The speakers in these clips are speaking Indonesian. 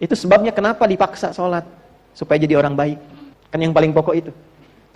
Itu sebabnya kenapa dipaksa sholat. Supaya jadi orang baik. Kan yang paling pokok itu.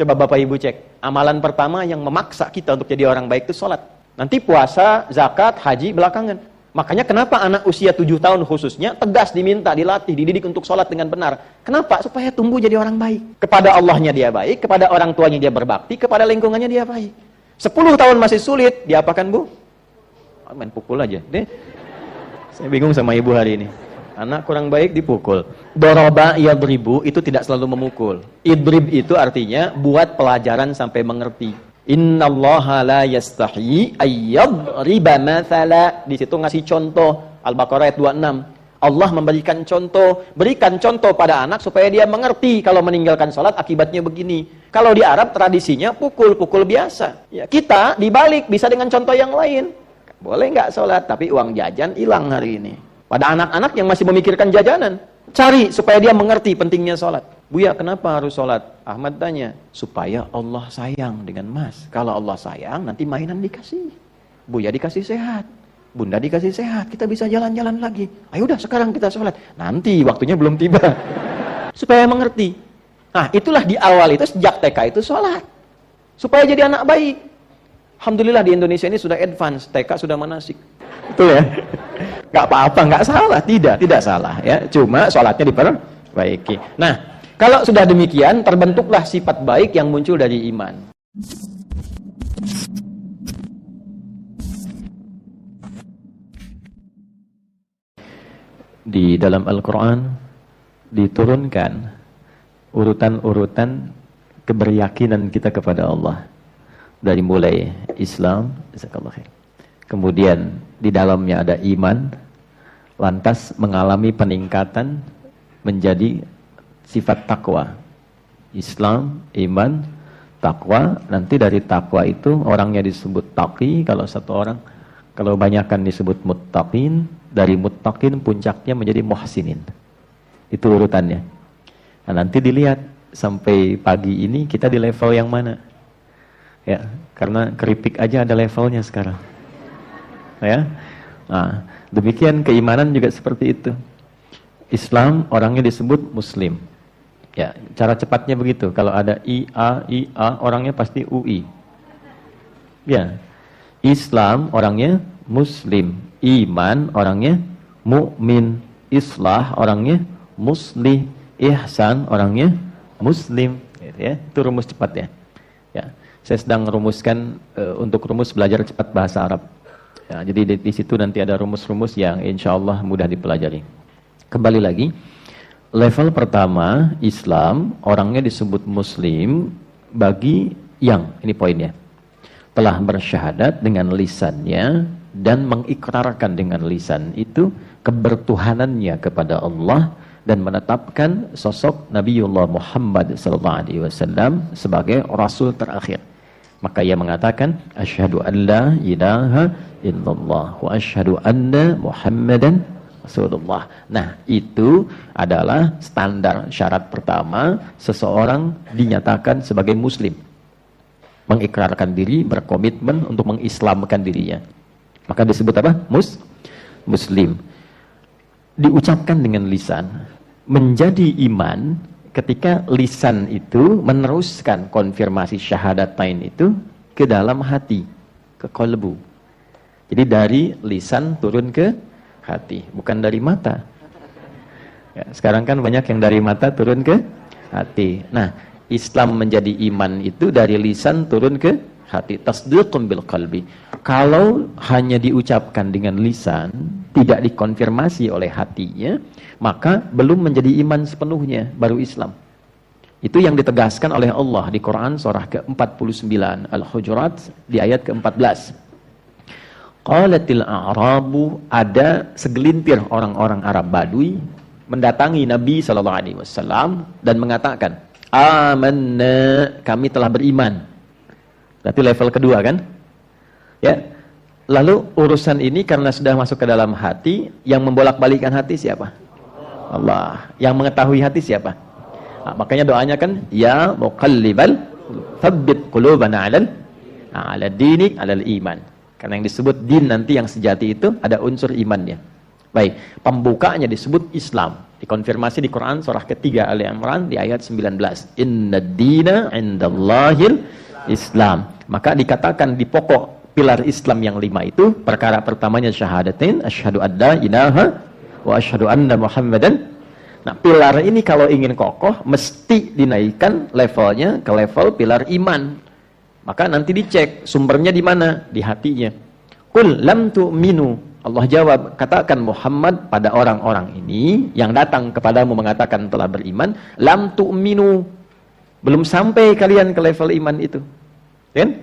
Coba Bapak Ibu cek. Amalan pertama yang memaksa kita untuk jadi orang baik itu sholat. Nanti puasa, zakat, haji belakangan. Makanya kenapa anak usia 7 tahun khususnya tegas diminta, dilatih, dididik untuk sholat dengan benar. Kenapa? Supaya tumbuh jadi orang baik. Kepada Allahnya dia baik, kepada orang tuanya dia berbakti, kepada lingkungannya dia baik. 10 tahun masih sulit, diapakan Bu? Main pukul aja. Deh. Saya bingung sama ibu hari ini. Anak kurang baik dipukul. Doroba yadribu itu tidak selalu memukul. Idrib itu artinya buat pelajaran sampai mengerti. Innallaha la yastahi ayyadriba mathala. Di situ ngasih contoh. Al-Baqarah ayat 26. Allah memberikan contoh. Berikan contoh pada anak supaya dia mengerti kalau meninggalkan sholat akibatnya begini. Kalau di Arab tradisinya pukul-pukul biasa. Ya, kita dibalik bisa dengan contoh yang lain. Boleh nggak sholat tapi uang jajan hilang hari ini. Pada anak-anak yang masih memikirkan jajanan. Cari supaya dia mengerti pentingnya sholat. Buya, kenapa harus sholat? Ahmad tanya, supaya Allah sayang dengan Mas. Kalau Allah sayang, nanti mainan dikasih. Buya dikasih sehat. Bunda dikasih sehat. Kita bisa jalan-jalan lagi. Ayo udah sekarang kita sholat. Nanti waktunya belum tiba. Supaya mengerti. Nah, itulah di awal itu, sejak TK itu sholat. Supaya jadi anak baik. Alhamdulillah di Indonesia ini sudah advance. TK sudah manasik. Betul ya? Gak apa-apa, gak salah. Tidak salah ya. Cuma sholatnya diperbaiki. Nah, kalau sudah demikian, terbentuklah sifat baik yang muncul dari iman. Di dalam Al-Quran diturunkan urutan-urutan keberyakinan kita kepada Allah. Dari mulai Islam, kemudian di dalamnya ada iman, lantas mengalami peningkatan menjadi sifat takwa. Islam, iman, takwa. Nanti dari takwa itu orangnya disebut taqi kalau satu orang, kalau banyakkan disebut muttaqin. Dari muttaqin puncaknya menjadi muhsinin. Itu urutannya. Nah, nanti dilihat sampai pagi ini kita di level yang mana. Ya, karena keripik aja ada levelnya sekarang. Ya. Nah, demikian keimanan juga seperti itu. Islam orangnya disebut muslim. Ya, cara cepatnya begitu. Kalau ada IA orangnya pasti UI. Ya. Islam orangnya muslim. Iman orangnya mukmin. Islah orangnya muslih. Ihsan orangnya muslim. Gitu ya. Itu rumus cepat ya. Ya. Saya sedang merumuskan untuk rumus belajar cepat bahasa Arab. Ya, jadi di situ nanti ada rumus-rumus yang insya Allah mudah dipelajari. Kembali lagi, level pertama Islam orangnya disebut Muslim bagi yang ini poinnya telah bersyahadat dengan lisannya dan mengikrarkan dengan lisan itu kebertuhanannya kepada Allah dan menetapkan sosok Nabiullah Muhammad SAW sebagai Rasul terakhir. Maka ia mengatakan, asyhadu an la ilaha illallah wa asyhadu anna Muhammadan Rasulullah. Nah, itu adalah standar syarat pertama seseorang dinyatakan sebagai muslim. Mengikrarkan diri, berkomitmen untuk mengislamkan dirinya. Maka disebut apa? Muslim. Diucapkan dengan lisan. Menjadi iman ketika lisan itu meneruskan konfirmasi syahadatain itu ke dalam hati, ke qalbu. Jadi dari lisan turun ke hati, bukan dari mata. Ya, sekarang kan banyak yang dari mata turun ke hati. Nah, Islam menjadi iman itu dari lisan turun ke hati. Tasdiqun bil qalbi. Kalau hanya diucapkan dengan lisan, tidak dikonfirmasi oleh hatinya, maka belum menjadi iman sepenuhnya, baru Islam. Itu yang ditegaskan oleh Allah di Quran surah ke-49 Al-Hujurat di ayat ke-14. Qalatil a'rabu, ada segelintir orang-orang Arab Badui mendatangi Nabi SAW dan mengatakan, amanna, kami telah beriman. Berarti level kedua kan? Ya. Lalu urusan ini karena sudah masuk ke dalam hati, yang membolak-balikkan hati siapa? Allah. Yang mengetahui hati siapa? Nah, makanya doanya kan, ya muqallibal tsabbit qulubana 'ala dinik 'alal iman. Karena yang disebut din nanti yang sejati itu ada unsur imannya. Baik, pembukanya disebut Islam. Dikonfirmasi di Quran surah ketiga Ali Imran di ayat 19. Innad dina indallahil Islam. Maka dikatakan di pokok pilar Islam yang 5 itu, perkara pertamanya syahadatain, asyhadu an la ilaha wa asyhadu anna Muhammadan. Nah, pilar ini kalau ingin kokoh mesti dinaikkan levelnya ke level pilar iman. Maka nanti dicek sumbernya di mana? Di hatinya. Qul lam tu'minu. Allah jawab, katakan Muhammad pada orang-orang ini yang datang kepadamu mengatakan telah beriman, lam tu'minu. Belum sampai kalian ke level iman itu. Kan?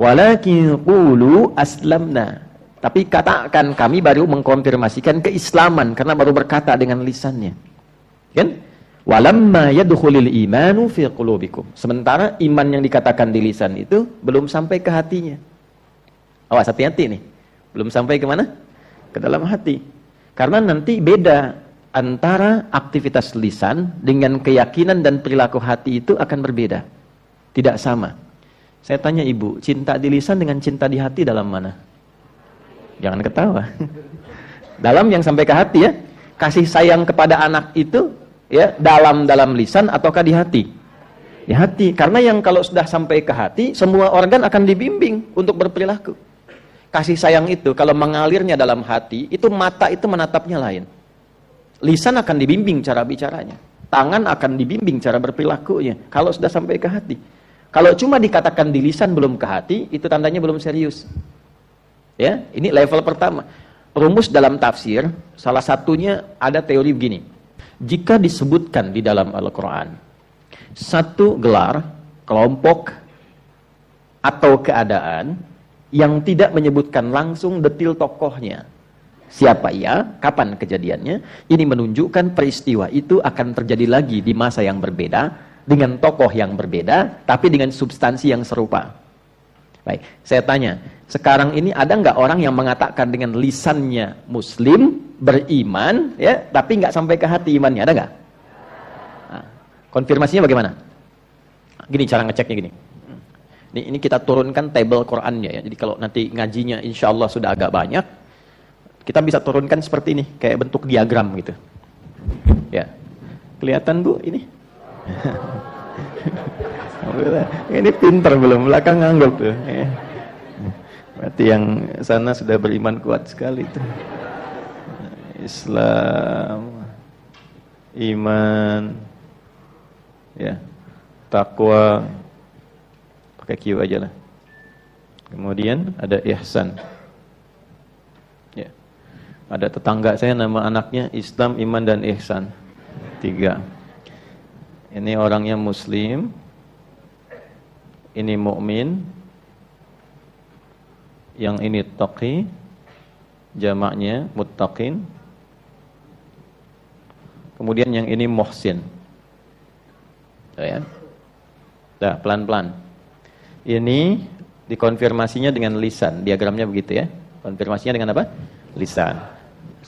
Walakin qulu aslamna. Tapi katakan kami baru mengkonfirmasikan keislaman karena baru berkata dengan lisannya. Kan? Walamma yadkhulul imanu fi qulubikum. Sementara iman yang dikatakan di lisan itu belum sampai ke hatinya. Awas, hati-hati nih. Belum sampai ke mana? Ke dalam hati. Karena nanti beda antara aktivitas lisan dengan keyakinan dan perilaku hati itu akan berbeda. Tidak sama. Saya tanya ibu, cinta di lisan dengan cinta di hati dalam mana? Jangan ketawa. Dalam yang sampai ke hati ya. Kasih sayang kepada anak itu ya dalam lisan ataukah di hati? Di hati. Karena yang kalau sudah sampai ke hati, semua organ akan dibimbing untuk berperilaku. Kasih sayang itu kalau mengalirnya dalam hati, itu mata itu menatapnya lain. Lisan akan dibimbing cara bicaranya. Tangan akan dibimbing cara berperilakunya. Kalau sudah sampai ke hati. Kalau cuma dikatakan di lisan belum ke hati, itu tandanya belum serius. Ya, ini level pertama. Rumus dalam tafsir, salah satunya ada teori begini. Jika disebutkan di dalam Al-Quran, satu gelar, kelompok, atau keadaan, yang tidak menyebutkan langsung detil tokohnya. Siapa ia, kapan kejadiannya, ini menunjukkan peristiwa itu akan terjadi lagi di masa yang berbeda, dengan tokoh yang berbeda, tapi dengan substansi yang serupa. Baik, saya tanya, sekarang ini ada nggak orang yang mengatakan dengan lisannya Muslim, beriman, ya, tapi nggak sampai ke hati imannya, ada nggak? Nah, konfirmasinya bagaimana? Gini cara ngeceknya gini. Ini kita turunkan tabel Qurannya ya. Jadi kalau nanti ngajinya insya Allah sudah agak banyak, kita bisa turunkan seperti ini, kayak bentuk diagram gitu. Ya, kelihatan Bu ini? Ini pinter belum, belakang ngangguk tuh. Berarti yang sana sudah beriman kuat sekali tuh. Islam, iman, ya, takwa. Pakai Q aja lah. Kemudian ada ihsan. Ya. Ada tetangga saya nama anaknya Islam, iman dan ihsan. 3. Ini orangnya Muslim. Ini mukmin. Yang ini taqi. Jamaknya muttaqin. Kemudian yang ini muhsin. Ya. Dah, pelan-pelan. Ini dikonfirmasinya dengan lisan. Diagramnya begitu ya. Konfirmasinya dengan apa? Lisan.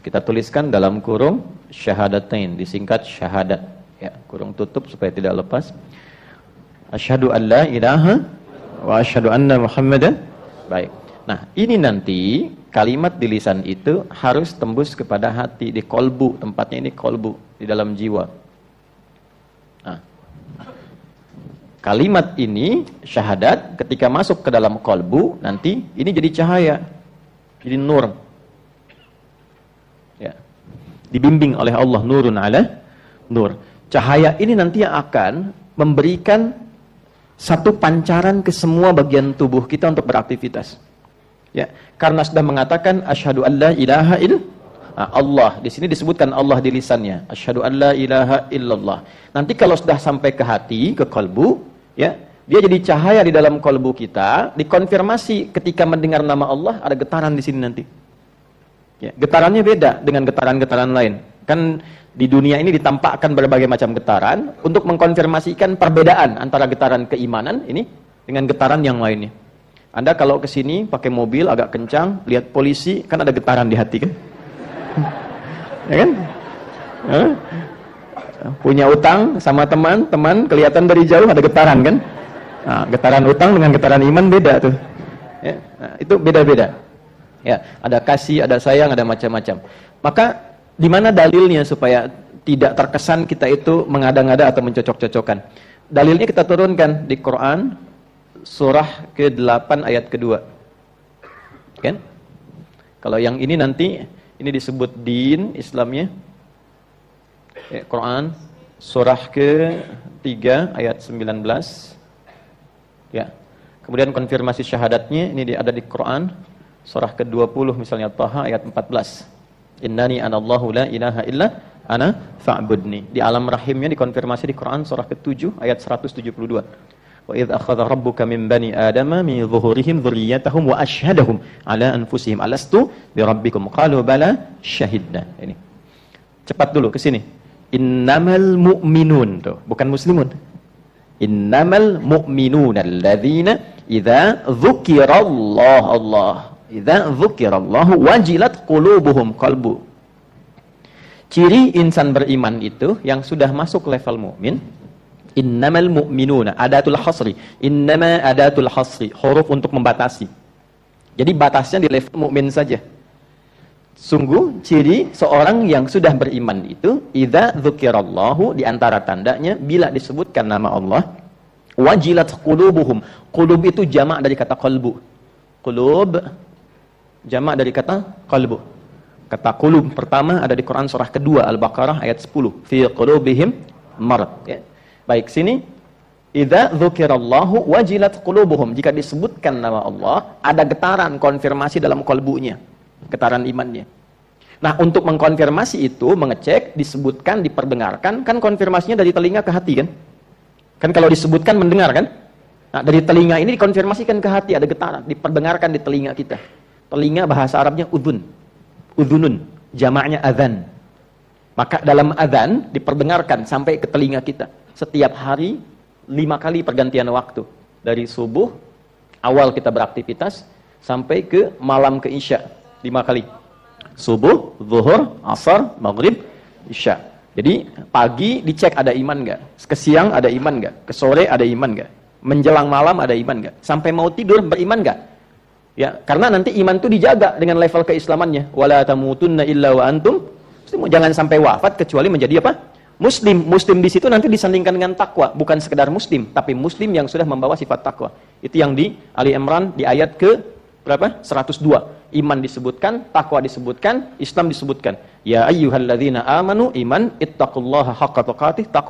Kita tuliskan dalam kurung syahadatain, disingkat syahadat. Ya, kurung tutup supaya tidak lepas. Asyhadu an la ilaha wa asyhadu anna Muhammadan. Baik. Nah, ini nanti kalimat di lisan itu harus tembus kepada hati, di kolbu. Tempatnya ini kolbu, di dalam jiwa. Nah, kalimat ini, syahadat, ketika masuk ke dalam kolbu, nanti ini jadi cahaya, jadi nur. Ya. Dibimbing oleh Allah, nurun ala nur. Cahaya ini nanti yang akan memberikan satu pancaran ke semua bagian tubuh kita untuk beraktivitas. Ya, karena sudah mengatakan asyhadu an la ilaha Allah. Di sini disebutkan Allah di lisannya. Asyhadu an la ilaha illallah. Nanti kalau sudah sampai ke hati, ke kalbu, ya, dia jadi cahaya di dalam kalbu kita, dikonfirmasi ketika mendengar nama Allah ada getaran di sini nanti. Ya, getarannya beda dengan getaran-getaran lain. Kan di dunia ini ditampakkan berbagai macam getaran untuk mengkonfirmasikan perbedaan antara getaran keimanan ini dengan getaran yang lainnya. Anda kalau ke sini pakai mobil agak kencang, lihat polisi, kan ada getaran di hati kan? Ya kan? Punya utang sama teman kelihatan dari jauh ada getaran kan? Nah, getaran utang dengan getaran iman beda tuh. Ya, nah, itu beda-beda. Ya, ada kasih, ada sayang, ada macam-macam. Maka di mana dalilnya supaya tidak terkesan kita itu mengada-ngada atau mencocok-cocokkan. Dalilnya kita turunkan di Quran surah ke-8 ayat kedua. Kan? Kalau yang ini nanti ini disebut din Islamnya. Quran surah ke-3 ayat 19. Ya. Kemudian konfirmasi syahadatnya ini ada di Quran surah ke-20 misalnya Taha ayat 14. Innani anallahu la ilaha illa ana fa'budni. Di alam rahimnya dikonfirmasi di Quran surah ke-7 ayat 172. Wa idz akhadha rabbuka min bani adama min zuhurihim dzurriyyatahum wa asyhadahum ala anfusihim alastu bi rabbikum qalu bala syahidna. Ini. Cepat dulu ke sini. Innamal mu'minun tuh, bukan muslimun. Innamal mu'minuna alladzina idza dzukirallahu Allah idza dzukirallahu wajilat qulubuhum qalbu. Ciri insan beriman itu yang sudah masuk level mukmin. Innamal mu'minuna adatul hasri. Innama adatul hasri, huruf untuk membatasi. Jadi batasnya di level mukmin saja. Sungguh ciri seorang yang sudah beriman itu idza dzukirallahu, di antara tandanya bila disebutkan nama Allah, wajilat qulubuhum. Qulub itu jamak dari kata qalbu. Qulub jamak dari kata qalbu. Kata qulub pertama ada di Quran surah kedua Al-Baqarah ayat 10. Fi qulubihim marad. Ya. Baik, sini idza dzukirallahu wajilat qulubuhum. Jika disebutkan nama Allah, ada getaran konfirmasi dalam kalbunya, getaran imannya. Nah, untuk mengkonfirmasi itu, mengecek, disebutkan, diperdengarkan, kan konfirmasinya dari telinga ke hati kan? Kan kalau disebutkan mendengar kan? Nah, dari telinga ini dikonfirmasikan ke hati, ada getaran, diperdengarkan di telinga kita. Telinga bahasa Arabnya udhun. Udhunun, jamaknya adzan. Maka dalam adzan diperdengarkan sampai ke telinga kita. Setiap hari 5 kali pergantian waktu. Dari subuh, awal kita beraktivitas, sampai ke malam ke isya. 5 kali. Subuh, zuhur, asar, maghrib, isya. Jadi pagi dicek ada iman nggak? Ke siang ada iman nggak? Ke sore ada iman nggak? Menjelang malam ada iman nggak? Sampai mau tidur beriman nggak? Ya, karena nanti iman itu dijaga dengan level keislamannya. Wala tamutunna illa wa antum. Jangan sampai wafat kecuali menjadi apa? Muslim. Muslim di situ nanti disandingkan dengan takwa, bukan sekedar muslim, tapi muslim yang sudah membawa sifat takwa. Itu yang di Ali Imran di ayat ke berapa? 102. Iman disebutkan, takwa disebutkan, Islam disebutkan. Ya ayyuhalladzina amanu iman ittaqullaha haqqa tuqatih, takwa